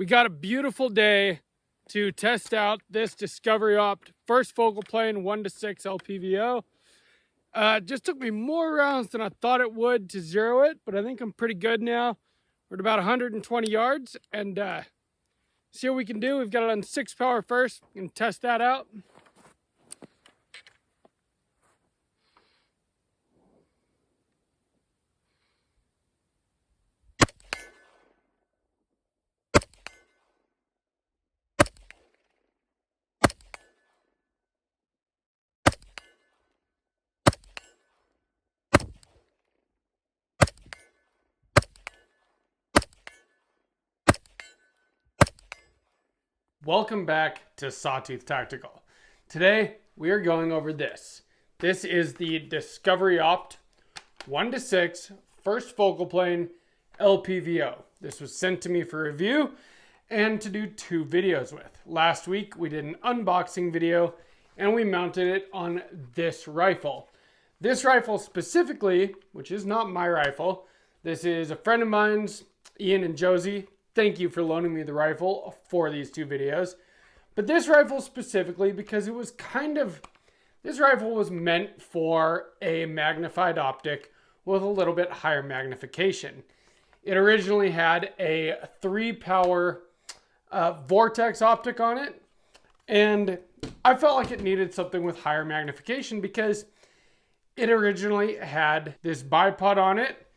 We got a beautiful day to test out this DiscoveryOpt first focal plane 1:6 LPVO. It just took me more rounds than I thought it would to zero it, but I think I'm pretty good now. We're at about 120 yards and see what we can do. We've got it on 6 power first and test that out. Welcome back to Sawtooth Tactical. Today we are going over this. This is the DiscoveryOpt 1:6 first focal plane LPVO. This was sent to me for review and to do 2 videos with. Last week we did an unboxing video and we mounted it on this rifle. This rifle specifically, which is not my rifle, this is a friend of mine's, Ian and Josie. Thank you for loaning me the rifle for these 2 videos. But this rifle specifically, because it was this rifle was meant for a magnified optic with a little bit higher magnification. It originally had a 3 power vortex optic on it. And I felt like it needed something with higher magnification because it originally had this bipod on it.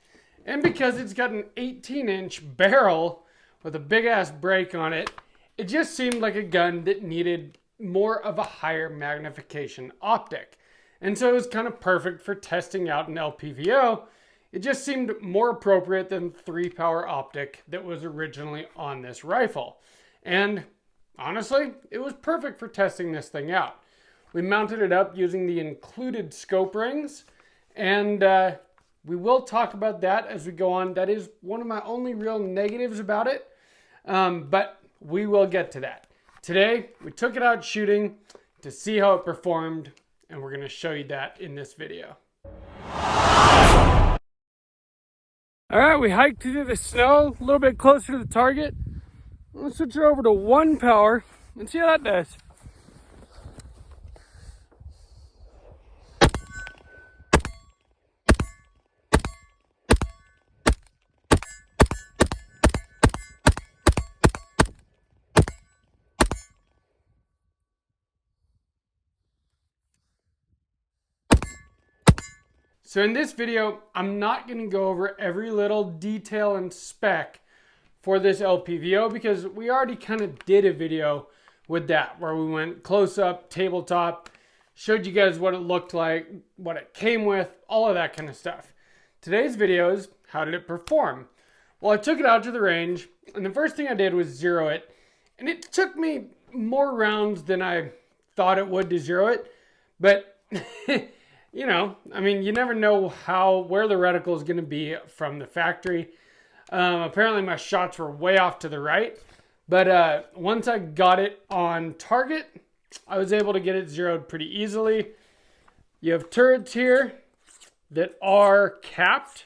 And because it's got an 18-inch barrel with a big ass break on it, it just seemed like a gun that needed more of a higher magnification optic. And so it was kind of perfect for testing out an LPVO. It just seemed more appropriate than 3 power optic that was originally on this rifle. And honestly, it was perfect for testing this thing out. We mounted it up using the included scope rings, and we will talk about that as we go on. That is one of my only real negatives about it. But we will get to that. Today, we took it out shooting to see how it performed, and we're going to show you that in this video. All right, we hiked through the snow, a little bit closer to the target. Let's switch it over to 1 power and see how that does. So in this video, I'm not going to go over every little detail and spec for this LPVO because we already kind of did a video with that where we went close up, tabletop, showed you guys what it looked like, what it came with, all of that kind of stuff. Today's video is how did it perform? Well, I took it out to the range and the first thing I did was zero it, and it took me more rounds than I thought it would to zero it, but you know, I mean, you never know where the reticle is going to be from the factory. Apparently my shots were way off to the right, but once I got it on target, I was able to get it zeroed pretty easily. You have turrets here that are capped,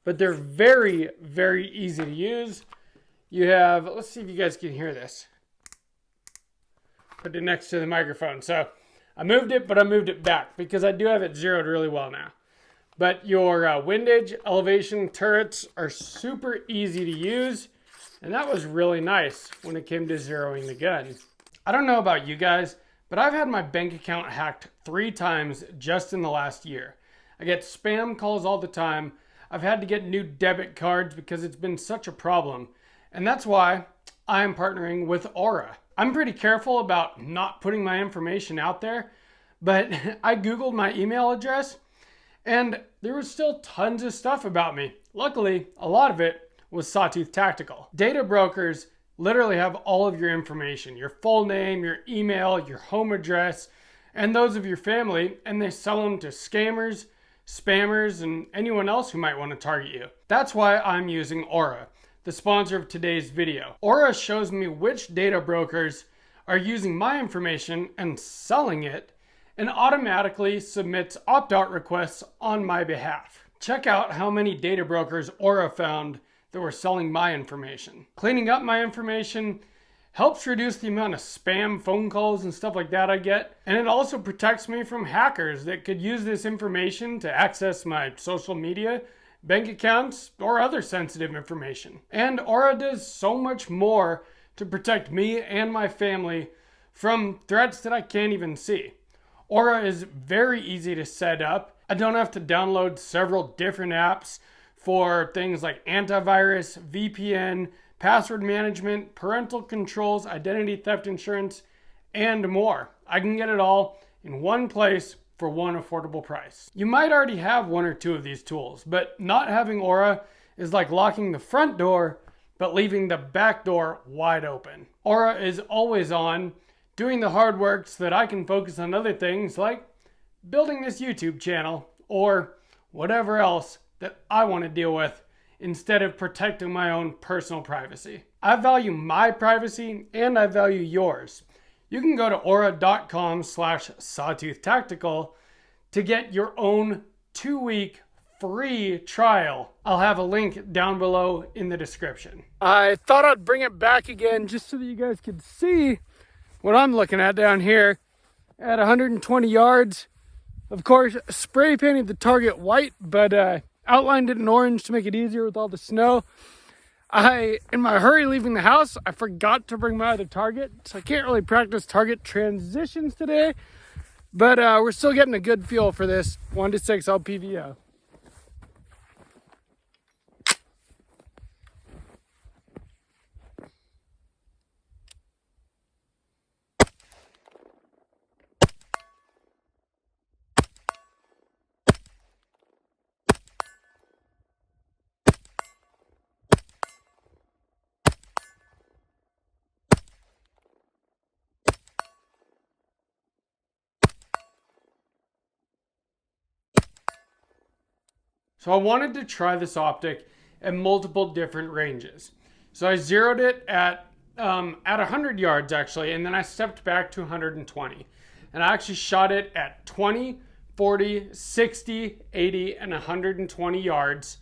but they're very, very easy to use. You have, let's see if you guys can hear this. Put it next to the microphone. So I moved it, but I moved it back because I do have it zeroed really well now. But your windage, elevation, turrets are super easy to use. And that was really nice when it came to zeroing the gun. I don't know about you guys, but I've had my bank account hacked 3 times just in the last year. I get spam calls all the time. I've had to get new debit cards because it's been such a problem. And that's why I am partnering with Aura. I'm pretty careful about not putting my information out there, but I Googled my email address and there was still tons of stuff about me. Luckily, a lot of it was Sawtooth Tactical. Data brokers literally have all of your information, your full name, your email, your home address, and those of your family, and they sell them to scammers, spammers, and anyone else who might want to target you. That's why I'm using Aura, the sponsor of today's video. Aura shows me which data brokers are using my information and selling it, and automatically submits opt-out requests on my behalf. Check out how many data brokers Aura found that were selling my information. Cleaning up my information helps reduce the amount of spam phone calls and stuff like that I get. And it also protects me from hackers that could use this information to access my social media, bank accounts, or other sensitive information. And Aura does so much more to protect me and my family from threats that I can't even see. Aura is very easy to set up. I don't have to download several different apps for things like antivirus, VPN, password management, parental controls, identity theft insurance, and more. I can get it all in one place for one affordable price. You might already have one or two of these tools, but not having Aura is like locking the front door, but leaving the back door wide open. Aura is always on, doing the hard work so that I can focus on other things like building this YouTube channel or whatever else that I want to deal with, instead of protecting my own personal privacy. I value my privacy and I value yours. You can go to aura.com/sawtooth-tactical to get your own 2-week free trial. I'll have a link down below in the description. I thought I'd bring it back again just so that you guys could see what I'm looking at down here at 120 yards. Of course, spray painted the target white, but outlined it in orange to make it easier with all the snow. In my hurry leaving the house, I forgot to bring my other target, so I can't really practice target transitions today, but we're still getting a good feel for this 1-6 LPVO. So I wanted to try this optic at multiple different ranges. So I zeroed it at 100 yards actually, and then I stepped back to 120. And I actually shot it at 20, 40, 60, 80, and 120 yards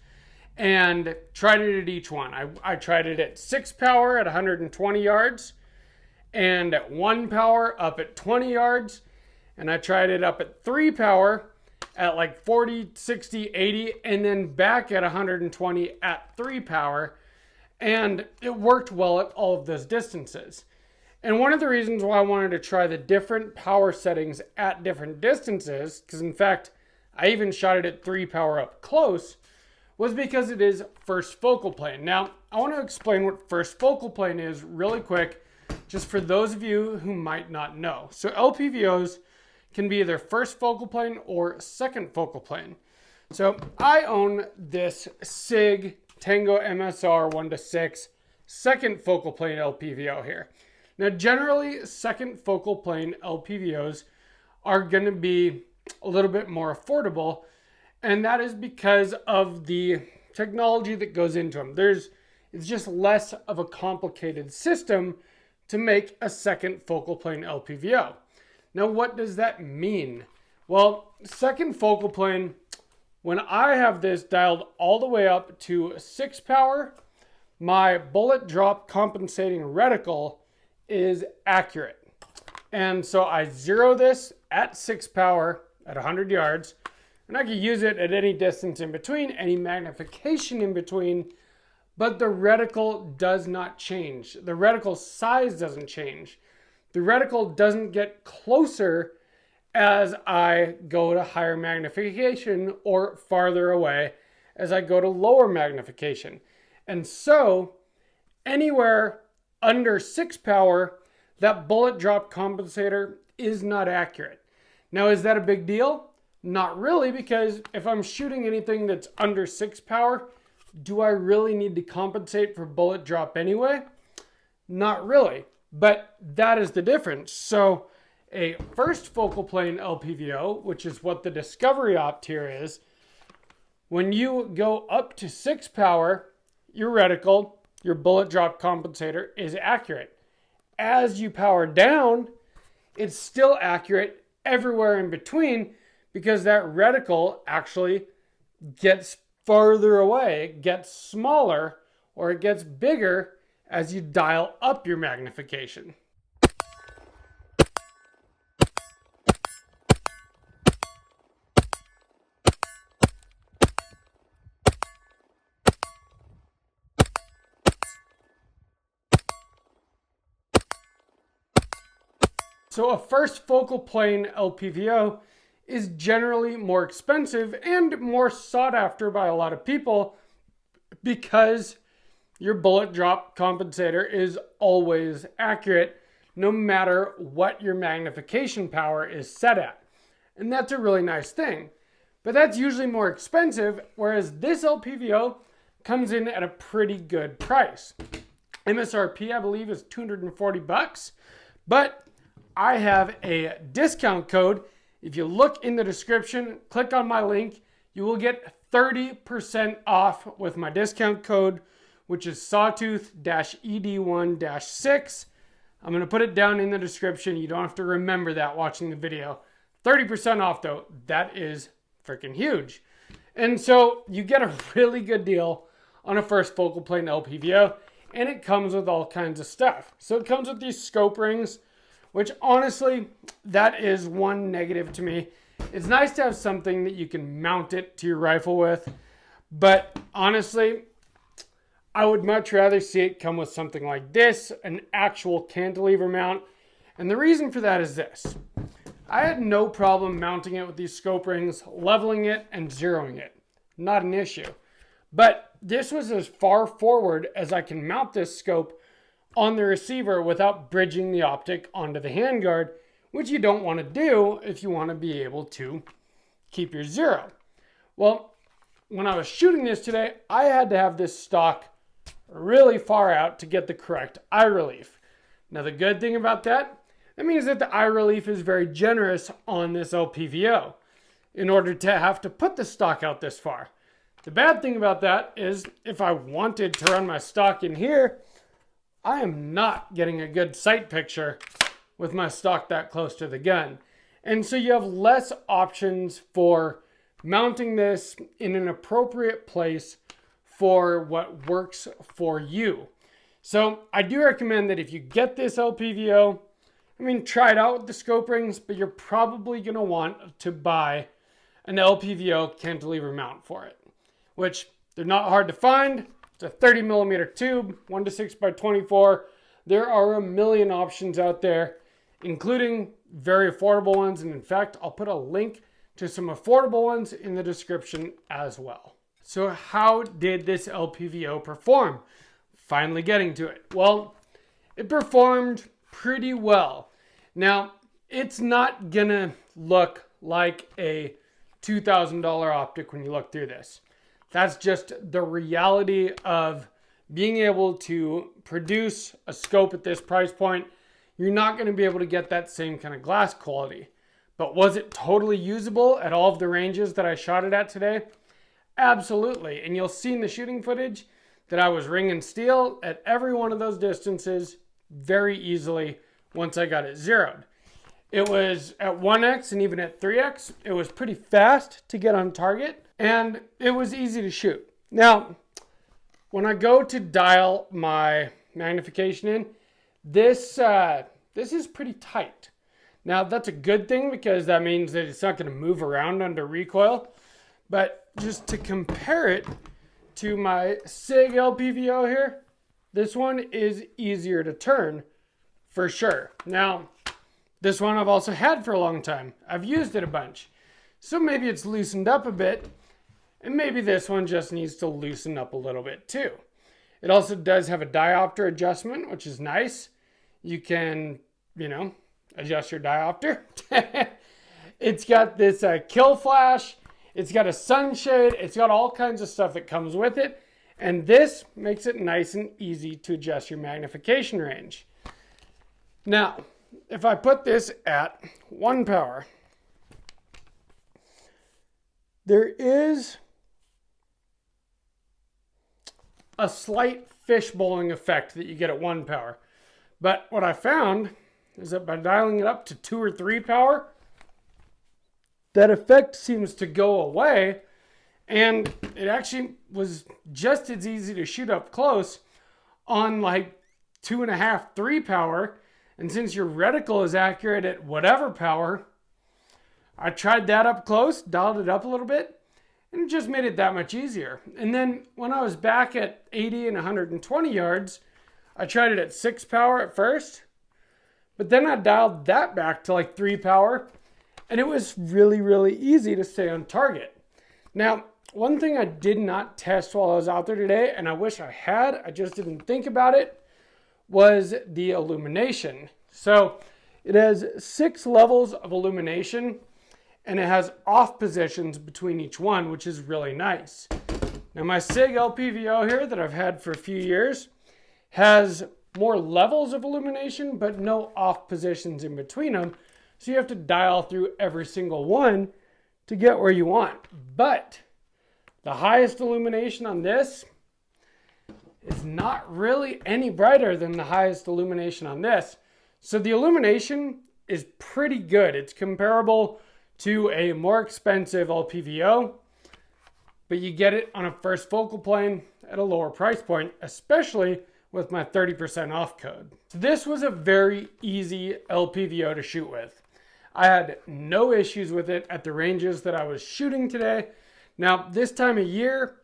and tried it at each one. I tried it at 6 power at 120 yards and at 1 power up at 20 yards. And I tried it up at 3 power at like 40, 60, 80, and then back at 120 at 3 power. And it worked well at all of those distances. And one of the reasons why I wanted to try the different power settings at different distances, because in fact, I even shot it at 3 power up close, was because it is first focal plane. Now, I want to explain what first focal plane is really quick, just for those of you who might not know. So LPVOs can be either first focal plane or second focal plane. So I own this SIG Tango MSR 1-6 second focal plane LPVO here. Now generally second focal plane LPVOs are going to be a little bit more affordable, and that is because of the technology that goes into them. It's just less of a complicated system to make a second focal plane LPVO. Now, what does that mean? Well, second focal plane, when I have this dialed all the way up to 6 power, my bullet drop compensating reticle is accurate. And so I zero this at 6 power at 100 yards, and I can use it at any distance in between, any magnification in between, but the reticle does not change. The reticle size doesn't change. The reticle doesn't get closer as I go to higher magnification or farther away as I go to lower magnification. And so anywhere under 6 power, that bullet drop compensator is not accurate. Now, is that a big deal? Not really, because if I'm shooting anything that's under 6 power, do I really need to compensate for bullet drop anyway? Not really. But that is the difference. So a first focal plane LPVO, which is what the DiscoveryOpt here is, when you go up to 6 power, your reticle, your bullet drop compensator is accurate. As you power down, it's still accurate everywhere in between, because that reticle actually gets farther away, gets smaller or it gets bigger as you dial up your magnification. So a first focal plane LPVO is generally more expensive and more sought after by a lot of people because your bullet drop compensator is always accurate no matter what your magnification power is set at. And that's a really nice thing. But that's usually more expensive, whereas this LPVO comes in at a pretty good price. MSRP, I believe, is $240, but I have a discount code. If you look in the description, click on my link, you will get 30% off with my discount code, which is sawtooth-ed1-6. I'm going to put it down in the description. You don't have to remember that watching the video. 30% off though, that is freaking huge. And so you get a really good deal on a first focal plane LPVO, and it comes with all kinds of stuff. So it comes with these scope rings, which honestly, that is one negative to me. It's nice to have something that you can mount it to your rifle with, but honestly, I would much rather see it come with something like this, an actual cantilever mount. And the reason for that is this. I had no problem mounting it with these scope rings, leveling it, and zeroing it. Not an issue. But this was as far forward as I can mount this scope on the receiver without bridging the optic onto the handguard, which you don't want to do if you want to be able to keep your zero. Well, when I was shooting this today, I had to have this stock really far out to get the correct eye relief. Now the good thing about that means that the eye relief is very generous on this LPVO in order to have to put the stock out this far. The bad thing about that is if I wanted to run my stock in here, I am not getting a good sight picture with my stock that close to the gun. And so you have less options for mounting this in an appropriate place for what works for you. So I do recommend that if you get this LPVO, try it out with the scope rings, but you're probably going to want to buy an LPVO cantilever mount for it, which they're not hard to find. It's a 30 millimeter tube, 1:6 by 24. There are a million options out there, including very affordable ones. And in fact, I'll put a link to some affordable ones in the description as well. So how did this LPVO perform? Finally getting to it. Well, it performed pretty well. Now, it's not gonna look like a $2,000 optic when you look through this. That's just the reality of being able to produce a scope at this price point. You're not going to be able to get that same kind of glass quality. But was it totally usable at all of the ranges that I shot it at today? Absolutely. And you'll see in the shooting footage that I was ringing steel at every one of those distances very easily once I got it zeroed. It was at 1x and even at 3x, it was pretty fast to get on target and it was easy to shoot. Now, when I go to dial my magnification in, this is pretty tight. Now, that's a good thing because that means that it's not going to move around under recoil. But just to compare it to my SIG LPVO here, this one is easier to turn for sure. Now, this one I've also had for a long time. I've used it a bunch. So maybe it's loosened up a bit, and maybe this one just needs to loosen up a little bit too. It also does have a diopter adjustment, which is nice. You can, adjust your diopter. It's got this kill flash. It's got a sunshade. It's got all kinds of stuff that comes with it. And this makes it nice and easy to adjust your magnification range. Now, if I put this at 1 power, there is a slight fishbowling effect that you get at 1 power. But what I found is that by dialing it up to 2 or 3 power, that effect seems to go away And it actually was just as easy to shoot up close on like 2.5, 3 power. And since your reticle is accurate at whatever power, I tried that up close, dialed it up a little bit, and it just made it that much easier. And then when I was back at 80 and 120 yards, I tried it at 6 power at first, but then I dialed that back to like 3 power, and it was really, really easy to stay on target. Now, one thing I did not test while I was out there today, and I wish I had, I just didn't think about it, was the illumination. So it has 6 levels of illumination, and it has off positions between each one, which is really nice. Now my SIG LPVO here that I've had for a few years has more levels of illumination, but no off positions in between them. So you have to dial through every single one to get where you want. But the highest illumination on this is not really any brighter than the highest illumination on this. So the illumination is pretty good. It's comparable to a more expensive LPVO, but you get it on a first focal plane at a lower price point, especially with my 30% off code. So this was a very easy LPVO to shoot with. I had no issues with it at the ranges that I was shooting today. Now, this time of year,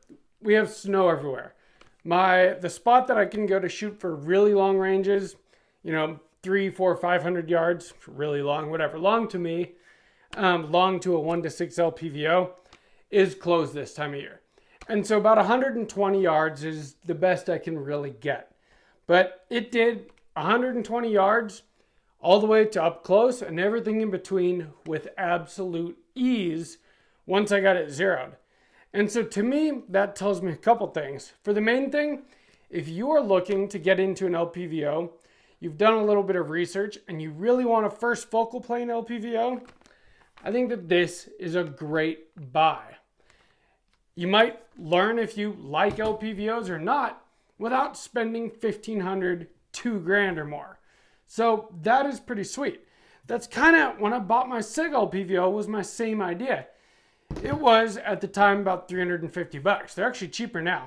we have snow everywhere. The spot that I can go to shoot for really long ranges, 300, 400, 500 yards, really long, whatever, long to me, long to a 1-6 LPVO, is closed this time of year. And so about 120 yards is the best I can really get. But it did 120 yards all the way to up close and everything in between with absolute ease once I got it zeroed. And so to me, that tells me a couple things. For the main thing, if you are looking to get into an LPVO, you've done a little bit of research and you really want a first focal plane LPVO, I think that this is a great buy. You might learn if you like LPVOs or not without spending $1,500, $2,000 or more. So that is pretty sweet. That's kind of when I bought my SIG LPVO was my same idea. It was at the time about $350. They're actually cheaper now.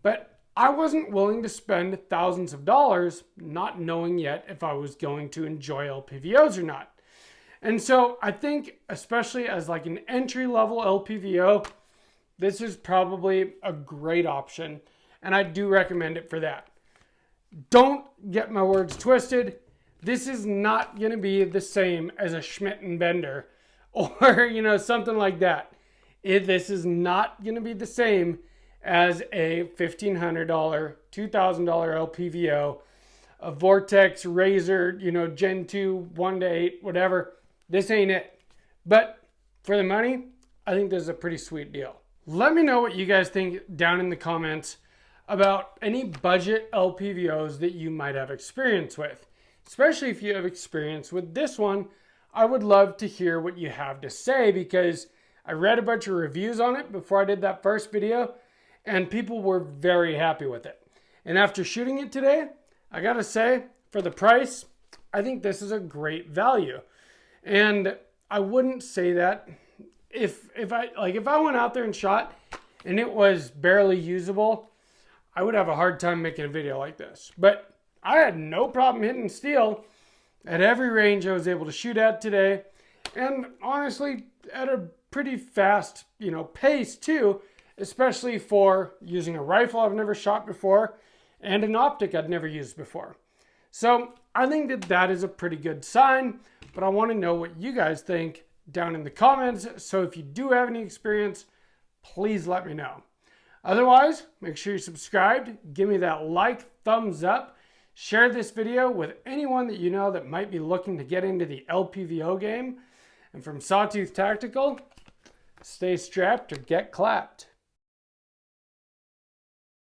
But I wasn't willing to spend thousands of dollars not knowing yet if I was going to enjoy LPVOs or not. And so I think, especially as like an entry-level LPVO, this is probably a great option, and I do recommend it for that. Don't get my words twisted. This is not going to be the same as a Schmidt and Bender or, something like that. This is not going to be the same as a $1,500, $2,000 LPVO, a Vortex, Razor, Gen 2, 1-8, whatever. This ain't it. But for the money, I think this is a pretty sweet deal. Let me know what you guys think down in the comments about any budget LPVOs that you might have experience with. Especially if you have experience with this one, I would love to hear what you have to say because I read a bunch of reviews on it before I did that first video and people were very happy with it. And after shooting it today, I gotta say, for the price, I think this is a great value. And I wouldn't say that if I went out there and shot and it was barely usable, I would have a hard time making a video like this. But I had no problem hitting steel at every range I was able to shoot at today. And honestly, at a pretty fast, pace too, especially for using a rifle I've never shot before and an optic I'd never used before. So I think that that is a pretty good sign, but I want to know what you guys think down in the comments. So if you do have any experience, please let me know. Otherwise, make sure you're subscribed, give me that like, thumbs up, share this video with anyone that you know that might be looking to get into the LPVO game. And from Sawtooth Tactical, stay strapped or get clapped.